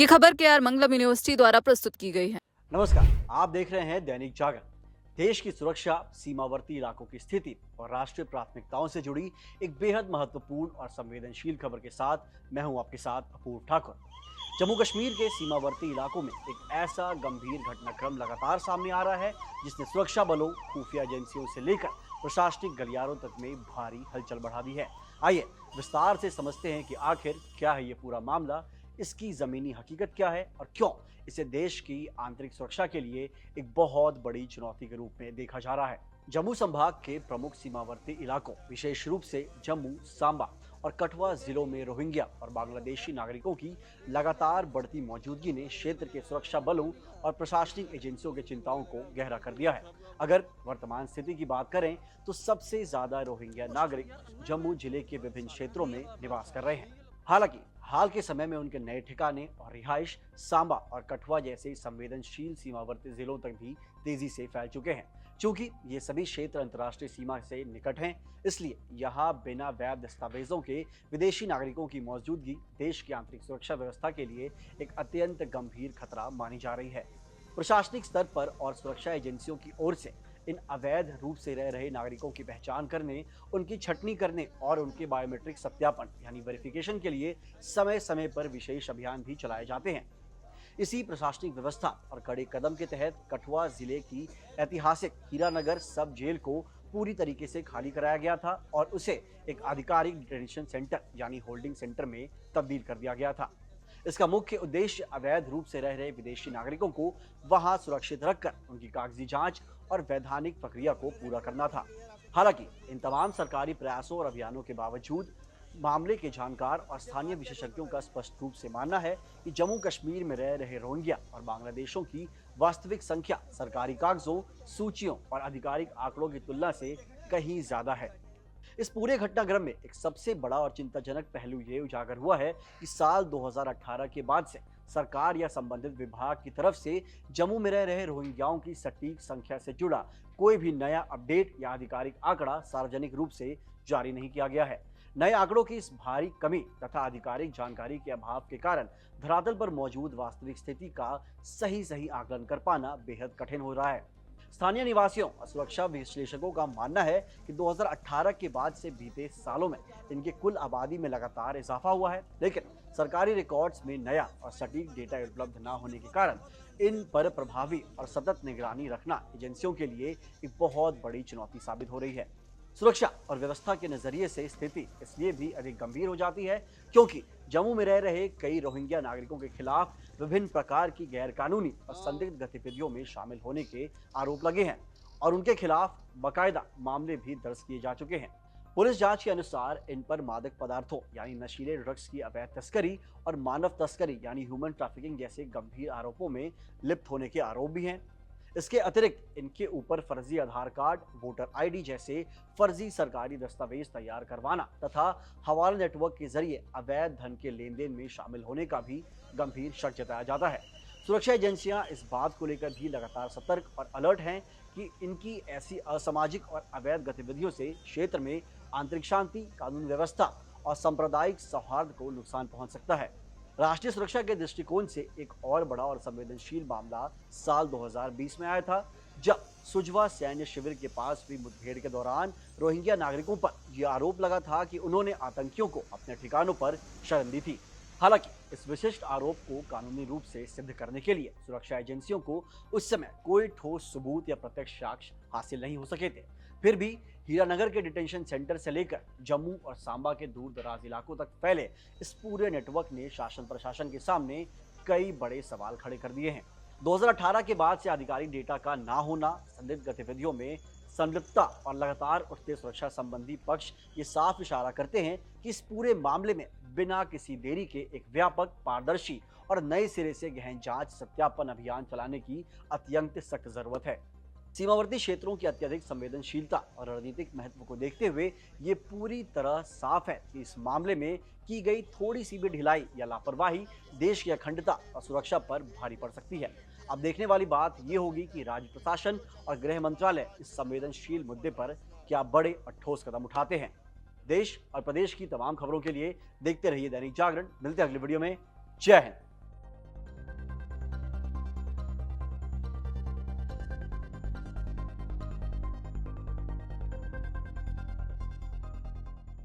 ये खबर केआर मंगलम यूनिवर्सिटी द्वारा प्रस्तुत की गई है। नमस्कार, आप देख रहे हैं दैनिक जागरण। देश की सुरक्षा, सीमावर्ती इलाकों की स्थिति और राष्ट्रीय प्राथमिकताओं से जुड़ी एक बेहद महत्वपूर्ण और संवेदनशील खबर के साथ मैं हूं आपके साथ अपूर्व ठाकुर। जम्मू कश्मीर के सीमावर्ती इलाकों में एक ऐसा गंभीर घटनाक्रम लगातार सामने आ रहा है जिसने सुरक्षा बलों, खुफिया एजेंसियों से लेकर प्रशासनिक गलियारों तक में भारी हलचल बढ़ा दी है। आइए विस्तार से समझते हैं कि आखिर क्या है ये पूरा मामला, इसकी जमीनी हकीकत क्या है और क्यों इसे देश की आंतरिक सुरक्षा के लिए एक बहुत बड़ी चुनौती के रूप में देखा जा रहा है। जम्मू संभाग के प्रमुख सीमावर्ती इलाकों, विशेष रूप से जम्मू, सांबा और कठुआ जिलों में रोहिंग्या और बांग्लादेशी नागरिकों की लगातार बढ़ती मौजूदगी ने क्षेत्र के सुरक्षा बलों और प्रशासनिक एजेंसियों की चिंताओं को गहरा कर दिया है। अगर वर्तमान स्थिति की बात करें तो सबसे ज्यादा रोहिंग्या नागरिक जम्मू जिले के विभिन्न क्षेत्रों में निवास कर रहे हैं। हालांकि हाल के समय में उनके नए ठिकाने और रिहाइश सांबा और कठुआ जैसे संवेदनशील सीमावर्ती जिलों तक भी तेजी से फैल चुके हैं। चूंकि ये सभी क्षेत्र अंतर्राष्ट्रीय सीमा से निकट हैं, इसलिए यहाँ बिना वैध दस्तावेजों के विदेशी नागरिकों की मौजूदगी देश की आंतरिक सुरक्षा व्यवस्था के लिए एक अत्यंत गंभीर खतरा मानी जा रही है। प्रशासनिक स्तर पर और सुरक्षा एजेंसियों की ओर से इन अवैध रूप से रह रहे नागरिकों की पहचान करने, उनकी छटनी करने और उनके बायोमेट्रिक सत्यापन यानी वेरिफिकेशन के लिए समय समय पर विशेष अभियान भी चलाए जाते हैं। इसी प्रशासनिक व्यवस्था और कड़े कदम के तहत कठुआ जिले की ऐतिहासिक हीरानगर सब जेल को पूरी तरीके से खाली कराया गया था और उसे एक आधिकारिक डिटेंशन सेंटर यानी होल्डिंग सेंटर में तब्दील कर दिया गया था। इसका मुख्य उद्देश्य अवैध रूप से रह रहे विदेशी नागरिकों को वहां सुरक्षित रखकर उनकी कागजी जांच और वैधानिक प्रक्रिया को पूरा करना था। हालांकि इन तमाम सरकारी प्रयासों और अभियानों के बावजूद मामले के जानकार और स्थानीय विशेषज्ञों का स्पष्ट रूप से मानना है कि जम्मू कश्मीर में रह रहे रोहिंग्या और बांग्लादेशों की वास्तविक संख्या सरकारी कागजों, सूचियों और आधिकारिक आंकड़ों की तुलना से कहीं ज्यादा है। इस पूरे घटनाक्रम में एक सबसे बड़ा और चिंताजनक पहलू ये उजागर हुआ है कि साल 2018 के बाद से सरकार या संबंधित विभाग की तरफ से जम्मू में रह रहे रोहिंग्याओं की सटीक संख्या से जुड़ा कोई भी नया अपडेट या आधिकारिक आंकड़ा सार्वजनिक रूप से जारी नहीं किया गया है। नए आंकड़ों की इस भारी कमी तथा आधिकारिक जानकारी के अभाव के कारण धरातल पर मौजूद वास्तविक स्थिति का सही आकलन कर पाना बेहद कठिन हो रहा है। स्थानीय निवासियों और सुरक्षा विश्लेषकों का मानना है कि 2018 के बाद से बीते सालों में इनकी कुल आबादी में लगातार इजाफा हुआ है, लेकिन सरकारी रिकॉर्ड्स में नया और सटीक डेटा उपलब्ध न होने के कारण इन पर प्रभावी और सतत निगरानी रखना एजेंसियों के लिए एक बहुत बड़ी चुनौती साबित हो रही है। सुरक्षा और व्यवस्था के नजरिए से स्थिति इसलिए भी अधिक गंभीर हो जाती है क्योंकि जम्मू में रह रहे कई रोहिंग्या नागरिकों के खिलाफ विभिन्न प्रकार की गैरकानूनी और संदिग्ध गतिविधियों में शामिल होने के आरोप लगे हैं और उनके खिलाफ बाकायदा मामले भी दर्ज किए जा चुके हैं। पुलिस जांच के अनुसार इन पर मादक पदार्थों यानी नशीले ड्रग्स की अवैध तस्करी और मानव तस्करी यानी ह्यूमन ट्रैफिकिंग जैसे गंभीर आरोपों में लिप्त होने के आरोप भी हैं। इसके अतिरिक्त इनके ऊपर फर्जी आधार कार्ड, वोटर आईडी जैसे फर्जी सरकारी दस्तावेज तैयार करवाना तथा हवाला नेटवर्क के जरिए अवैध धन के लेन देन में शामिल होने का भी गंभीर शक जताया जाता है। सुरक्षा एजेंसियां इस बात को लेकर भी लगातार सतर्क और अलर्ट हैं कि इनकी ऐसी असामाजिक और अवैध गतिविधियों से क्षेत्र में आंतरिक शांति, कानून व्यवस्था और सांप्रदायिक सौहार्द को नुकसान पहुंच सकता है। राष्ट्रीय सुरक्षा के दृष्टिकोण से एक और बड़ा और संवेदनशील मामला साल 2020 में आया था, जब सुजवा सैन्य शिविर के पास हुई मुठभेड़ के दौरान रोहिंग्या नागरिकों पर यह आरोप लगा था कि उन्होंने आतंकियों को अपने ठिकानों पर शरण दी थी। हालांकि इस विशिष्ट आरोप को कानूनी रूप से सिद्ध करने के लिए सुरक्षा एजेंसियों को उस समय कोई ठोस सबूत या प्रत्यक्ष साक्ष्य हासिल नहीं हो सके थे। फिर भी हीरानगर के डिटेंशन सेंटर से लेकर जम्मू और सांबा के दूर दराज इलाकों तक फैले इस पूरे नेटवर्क ने शासन प्रशासन के सामने कई बड़े सवाल खड़े कर दिए हैं। 2018 के बाद से आधिकारिक डेटा का ना होना, संदिग्ध गतिविधियों में संलिप्तता और लगातार उठते सुरक्षा संबंधी पक्ष ये साफ इशारा करते हैं कि इस पूरे मामले में बिना किसी देरी के एक व्यापक, पारदर्शी और नए सिरे से गहन जांच सत्यापन अभियान चलाने की अत्यंत सख्त जरूरत है। सीमावर्ती क्षेत्रों की अत्यधिक संवेदनशीलता और रणनीतिक महत्व को देखते हुए ये पूरी तरह साफ है कि इस मामले में की गई थोड़ी सी भी ढिलाई या लापरवाही देश की अखंडता और सुरक्षा पर भारी पड़ सकती है। अब देखने वाली बात ये होगी कि राज्य प्रशासन और गृह मंत्रालय इस संवेदनशील मुद्दे पर क्या बड़े और ठोस कदम उठाते हैं। देश और प्रदेश की तमाम खबरों के लिए देखते रहिए दैनिक जागरण। मिलते हैं अगली वीडियो में। जय हिंद।